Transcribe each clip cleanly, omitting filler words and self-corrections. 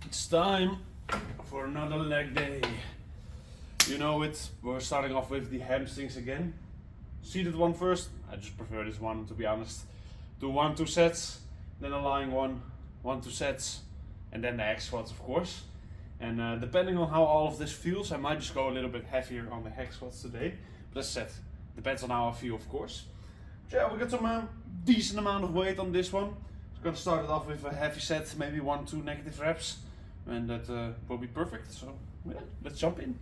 It's time for another leg day. You know it, we're starting off with the hamstrings again. Seated one first, I just prefer this one to be honest. Do 1-2 sets, then a lying one, 1-2 sets, and then the hack squats of course. And depending on how all of this feels, I might just go a little bit heavier on the hack squats today. But as I said, depends on how I feel of course. So yeah, we got some decent amount of weight on this one. I'm gonna start it off with a heavy set, maybe 1-2 negative reps. And that will be perfect, so yeah, let's jump in.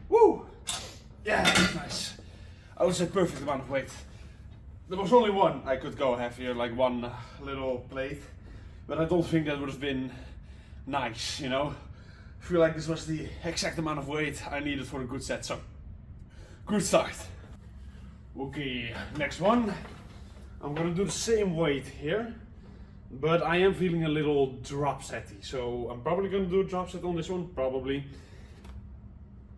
Woo! Yeah, that's nice. I would say perfect amount of weight. There was only one I could go heavier, like one little plate, but I don't think that would have been nice, you know? I feel like this was the exact amount of weight I needed for a good set, so good start. Okay, next one. I'm gonna do the same weight here, but I am feeling a little drop setty, so I'm probably gonna do a drop set on this one, probably.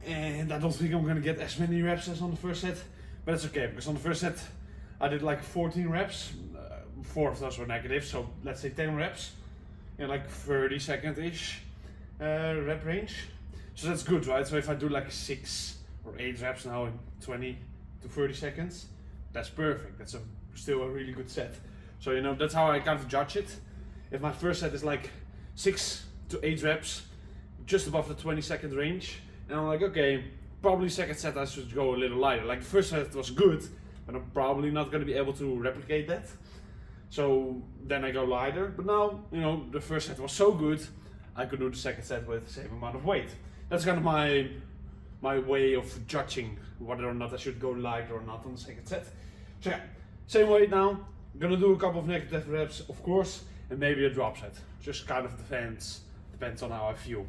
And I don't think I'm gonna get as many reps as on the first set, but it's okay, because on the first set I did like 14 reps, 4 of those were negative, so let's say 10 reps in like 30-second-ish rep range. So that's good, right? So if I do like 6 or 8 reps now in 20 to 30 seconds, that's perfect. That's still a really good set. So you know, that's how I kind of judge it. If my first set is like 6 to 8 reps, just above the 20-second range, and I'm like, okay, probably second set I should go a little lighter. Like the first set was good, but I'm probably not going to be able to replicate that. So then I go lighter, but now, you know, the first set was so good, I could do the second set with the same amount of weight. That's kind of my way of judging whether or not I should go lighter or not on the second set. So yeah, same weight now. I'm gonna do a couple of negative reps, of course, and maybe a drop set. Just kind of depends on how I feel.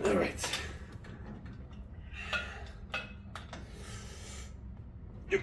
All right. Yep.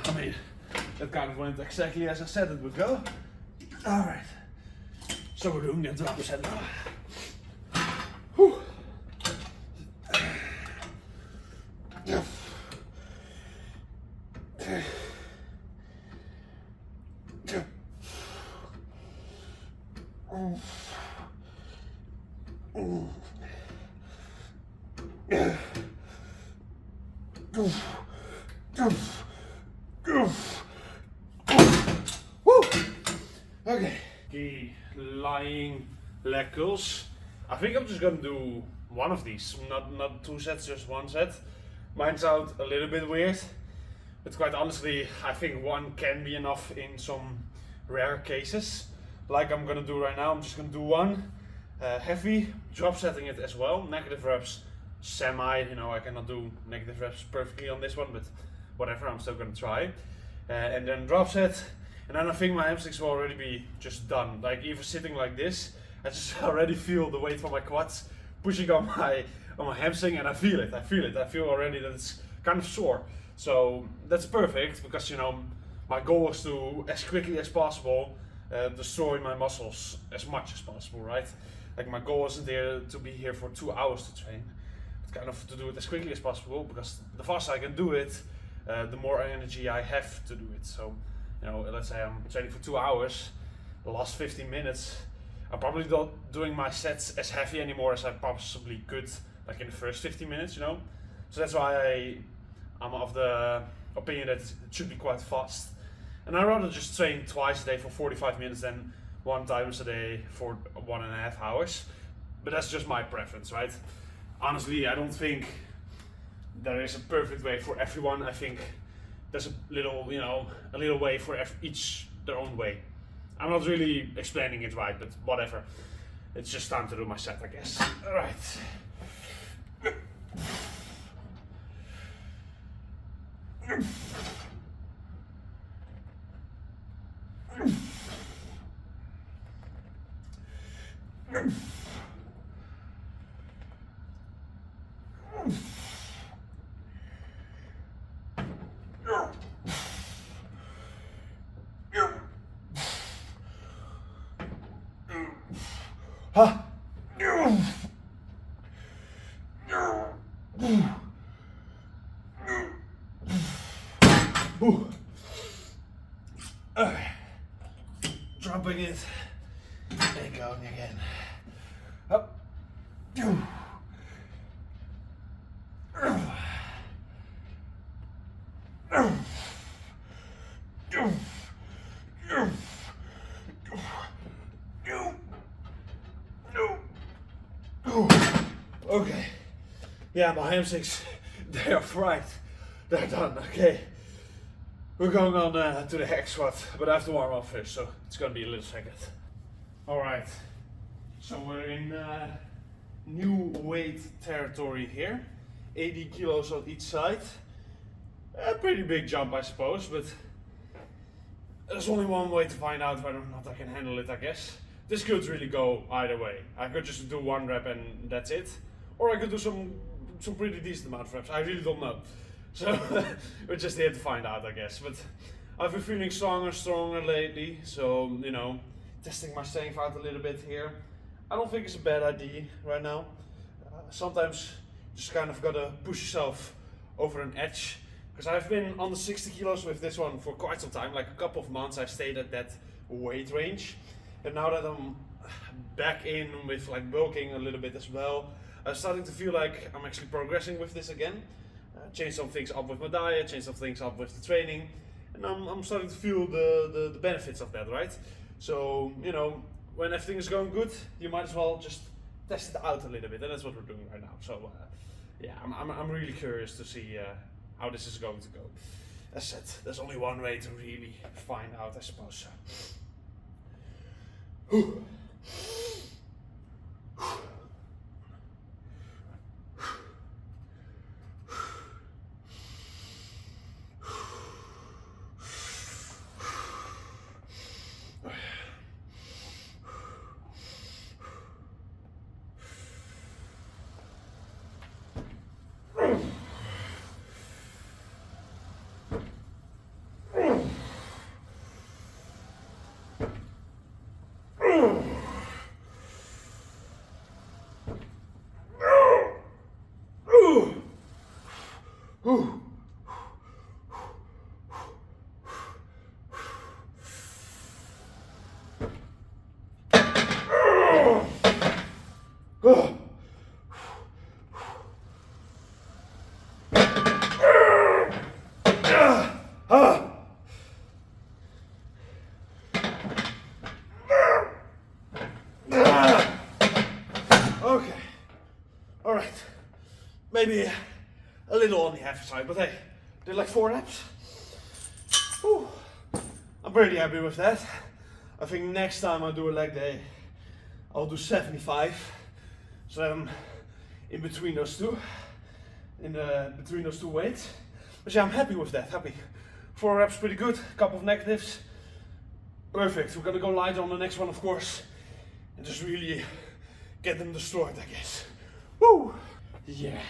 I mean, that kind of went exactly as I said it would go. Alright, so we're doing the drop set now. Whew. Okay, lying leg curls. I think I'm just gonna do one of these, not 2 sets, just 1 set. Might sound a little bit weird, but quite honestly, I think 1 can be enough in some rare cases. Like I'm gonna do right now, I'm just gonna do 1 heavy, drop setting it as well. Negative reps, semi, you know, I cannot do negative reps perfectly on this one, but whatever, I'm still gonna try. And then drop set, and then I think my hamstrings will already be just done. Like even sitting like this, I just already feel the weight from my quads pushing on my hamstring, and I feel it. I feel already that it's kind of sore. So that's perfect, because you know, my goal is to, as quickly as possible, destroy my muscles as much as possible, right? Like my goal isn't there to be here for 2 hours to train. It's kind of to do it as quickly as possible, because the faster I can do it, the more energy I have to do it. So You know, let's say I'm training for 2 hours, the last 15 minutes, I'm probably not doing my sets as heavy anymore as I possibly could, like in the first 15 minutes, you know. So that's why I'm of the opinion that it should be quite fast. And I'd rather just train twice a day for 45 minutes than 1 time a day for 1.5 hours. But that's just my preference, right? Honestly, I don't think there is a perfect way for everyone. I think there's a little, you know, a little way for each their own way. I'm not really explaining it right, but whatever. It's just time to do my set, I guess. All right. Dropping it and going again. Up. Okay. Yeah, my hamstrings, they are fried. They're done. Okay. We're going on to the hack squat, but I have to warm up first, so it's gonna be a little second. Alright, so we're in new weight territory here. 80 kilos on each side. A pretty big jump, I suppose, but there's only one way to find out whether or not I can handle it, I guess. This could really go either way. I could just do 1 rep and that's it. Or I could do some pretty decent amount of reps. I really don't know. So we're just here to find out, I guess. But I've been feeling stronger lately. So, you know, testing my strength out a little bit here. I don't think it's a bad idea right now. Sometimes you just kind of gotta push yourself over an edge. Because I've been on the 60 kilos with this one for quite some time. Like a couple of months I've stayed at that weight range. And now that I'm back in with like bulking a little bit as well, I'm starting to feel like I'm actually progressing with this again. Change some things up with my diet, change some things up with the training, and I'm starting to feel the benefits of that, right? So, you know, when everything is going good, you might as well just test it out a little bit, and that's what we're doing right now. So, yeah, I'm really curious to see how this is going to go. As said, there's only one way to really find out, I suppose. Whew. Okay, all right, maybe a little on the heavy side, but hey, did like 4 reps. Whew. I'm pretty happy with that. I think next time I do a leg day, I'll do 75. So I'm in between those two, between those two weights. But yeah, I'm happy with that. Happy. 4 reps, pretty good. Couple of negatives. Perfect. We're gonna go light on the next one, of course, and just really get them destroyed, I guess. Woo! Yeah.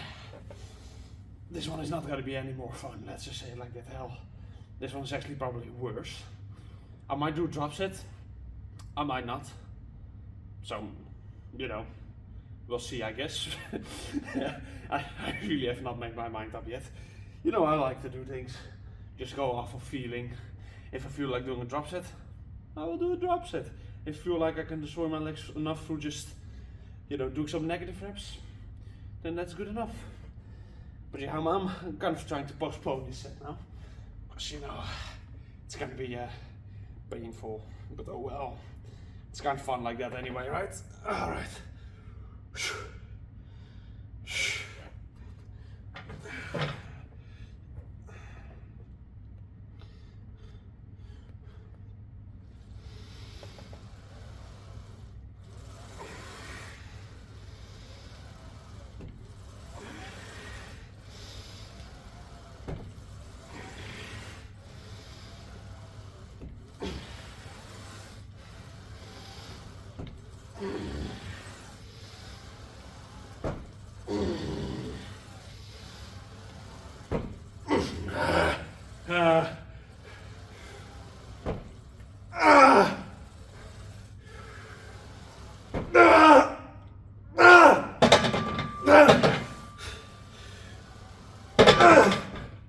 This one is not gonna be any more fun. Let's just say it like that. Hell, this one's actually probably worse. I might do a drop set. I might not. So, you know, we'll see, I guess. I really have not made my mind up yet. You know, I like to do things, just go off of feeling. If I feel like doing a drop set, I will do a drop set. If I feel like I can destroy my legs enough through just, you know, doing some negative reps, then that's good enough. But yeah, I'm kind of trying to postpone this set now, because you know, it's gonna be painful, but oh well. It's kind of fun like that anyway, right? Alright.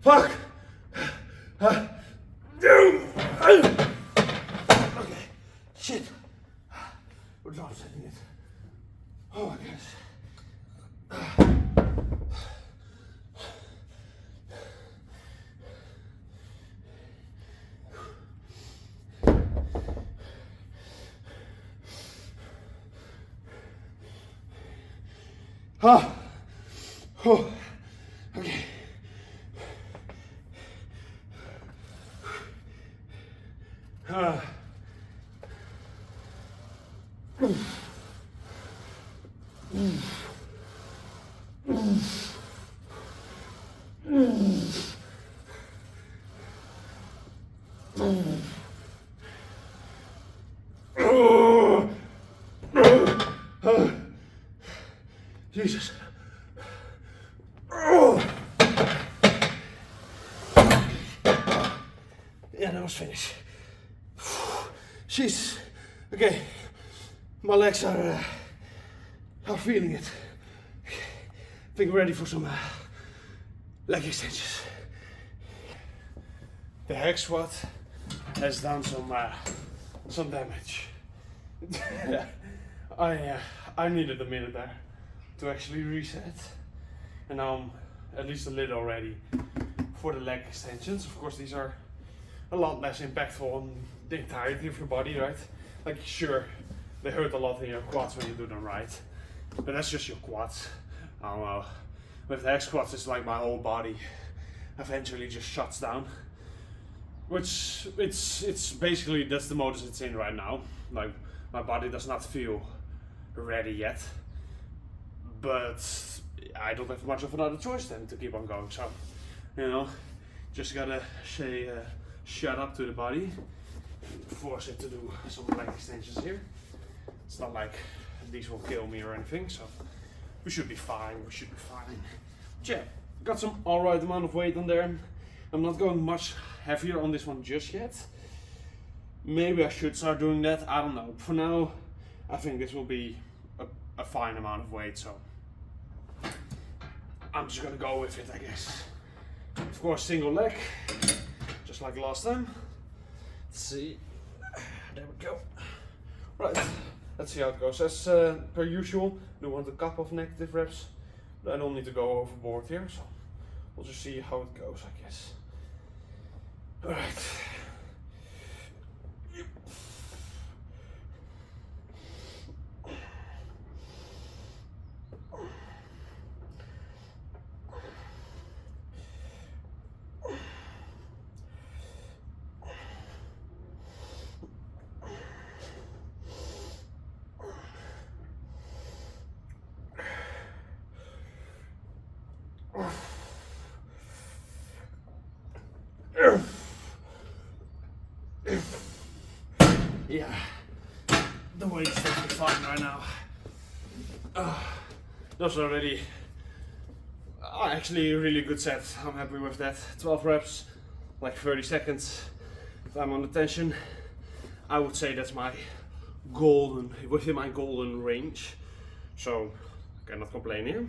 Fuck! Okay, shit. We're drop setting it. Oh my gosh. Ah. Oh. Okay. Jesus. Yeah, that was finished. Jeez. Okay, my legs are feeling it. I think we're ready for some leg extensions. The hack squat has done some damage. I needed a minute there to actually reset, and now I'm at least a little ready for the leg extensions. Of course, these are a lot less impactful on the entirety of your body, right? Like, sure, they hurt a lot in your quads when you do them right, but that's just your quads. I don't know. With the hack squats, it's like my whole body eventually just shuts down. Which, it's basically, that's the modus it's in right now. Like, my body does not feel ready yet, but I don't have much of another choice then to keep on going. So, you know, just gotta say shut up to the body, force it to do some leg extensions here. It's not like these will kill me or anything, so we should be fine. But yeah, got some alright amount of weight on there. I'm not going much heavier on this one just yet. Maybe I should start doing that, I don't know. For now, I think this will be a fine amount of weight, so I'm just gonna go with it, I guess. Of course, single leg, just like last time. Let's see, there we go. Right, let's see how it goes. As per usual, I want a couple of negative reps, but I don't need to go overboard here, so we'll just see how it goes, I guess. Alright. Yeah, the weight's definitely fine right now. Those are already actually a really good set. I'm happy with that. 12 reps, like 30 seconds. If I'm on the tension, I would say that's my within my golden range. So I cannot complain here.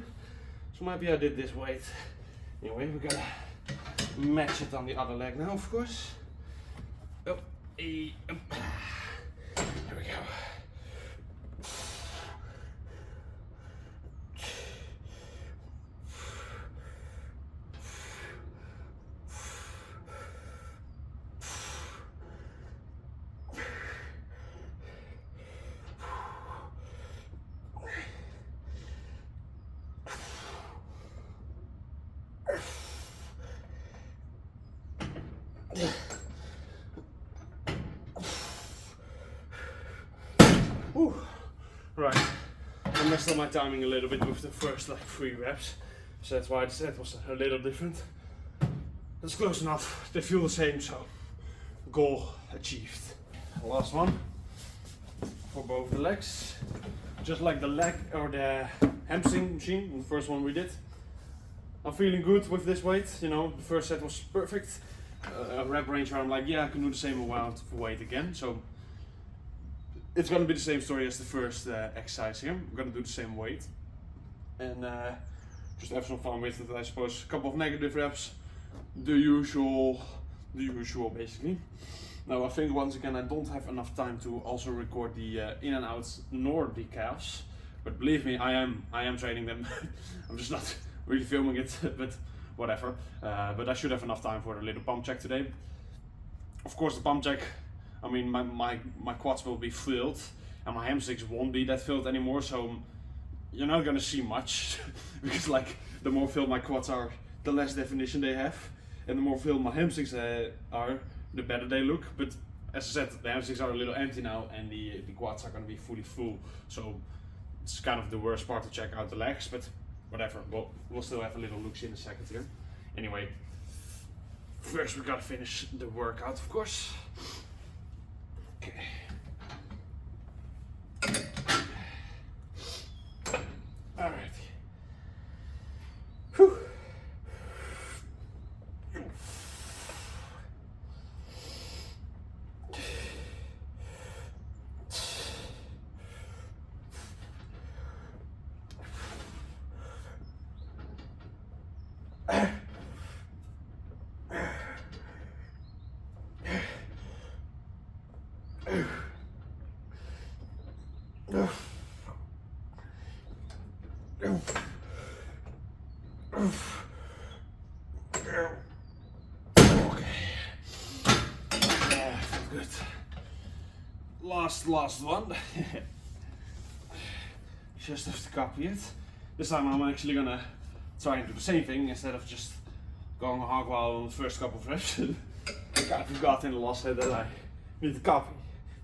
So maybe I did this weight. Anyway, we gotta match it on the other leg now, of course. Here we go. Whew. Right, I messed up my timing a little bit with the first like 3 reps, so that's why the set was a little different. That's close enough, they feel the same, so goal achieved. Last one for both the legs, just like the leg or the hamstring machine, the first one we did. I'm feeling good with this weight, you know, the first set was perfect. A rep range where I'm like, yeah, I can do the same amount of weight again, so it's gonna be the same story as the first exercise here. I'm gonna do the same weight and just have some fun with it, I suppose. A couple of negative reps, the usual basically. Now I think once again I don't have enough time to also record the in and outs nor the calves, but believe me, I am training them. I'm just not really filming it, but whatever. But I should have enough time for a little pump check today. Of course, the pump check, I mean, my quads will be filled and my hamstrings won't be that filled anymore, so you're not gonna see much because like the more filled my quads are, the less definition they have, and the more filled my hamstrings are, the better they look. But as I said, the hamstrings are a little empty now and the quads are gonna be fully full, so it's kind of the worst part to check out the legs, but whatever, we'll still have a little look in a second here. Anyway, first we gotta finish the workout, of course. Okay. Alright. Whew. Okay. Yeah, good. Last one. Just have to copy it. This time I'm actually gonna try and do the same thing instead of just going hog wild on the first couple of reps. I kind of forgot in the last set that I need to copy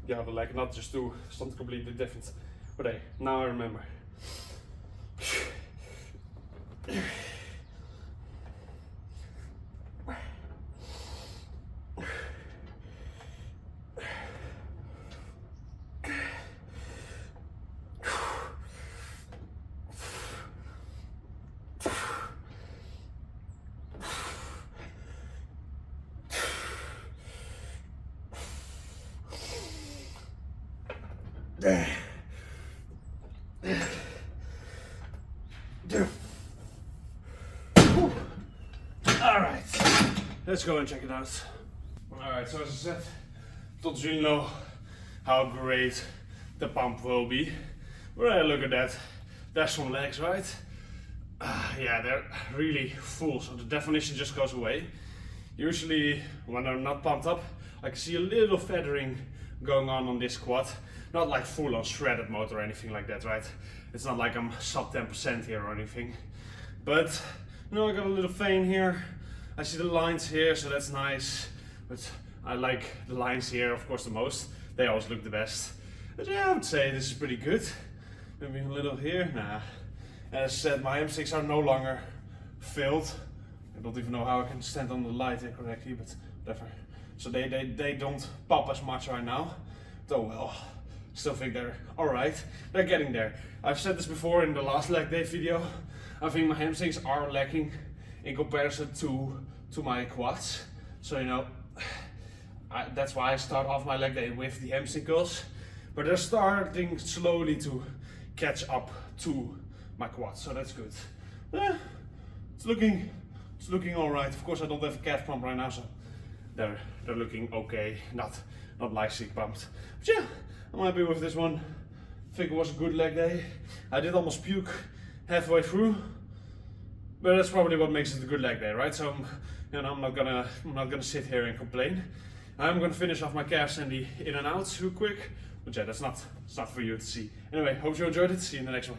the other leg, not just do something completely different. But hey, now I remember. Alright, let's go and check it out. Alright, so as I said, don't really know how great the pump will be. But look at that, that's some legs, right? Yeah, they're really full, so the definition just goes away. Usually, when they're not pumped up, I can see a little feathering going on this quad. Not like full on shredded mode or anything like that, right? It's not like I'm sub 10% here or anything. But, you know, I got a little vein here. I see the lines here, so that's nice. But I like the lines here, of course, the most. They always look the best. But yeah, I would say this is pretty good. Maybe a little here, nah. As I said, my hamstrings are no longer filled. I don't even know how I can stand on the light here correctly, but whatever. So they don't pop as much right now. Oh well, still think they're alright. They're getting there. I've said this before in the last leg day video. I think my hamstrings are lacking in comparison to my quads. So you know, that's why I start off my leg day with the hamstring curls. But they're starting slowly to catch up to my quads, so that's good. It's looking alright. Of course I don't have a calf pump right now, so they're looking okay. Not not nicely pumped. But yeah, I'm happy with this one. I think it was a good leg day. I did almost puke halfway through, but that's probably what makes it a good leg day, right? So I'm not gonna sit here and complain. I'm gonna finish off my calves and the in and outs real quick. But yeah, that's not for you to see. Anyway, hope you enjoyed it. See you in the next one.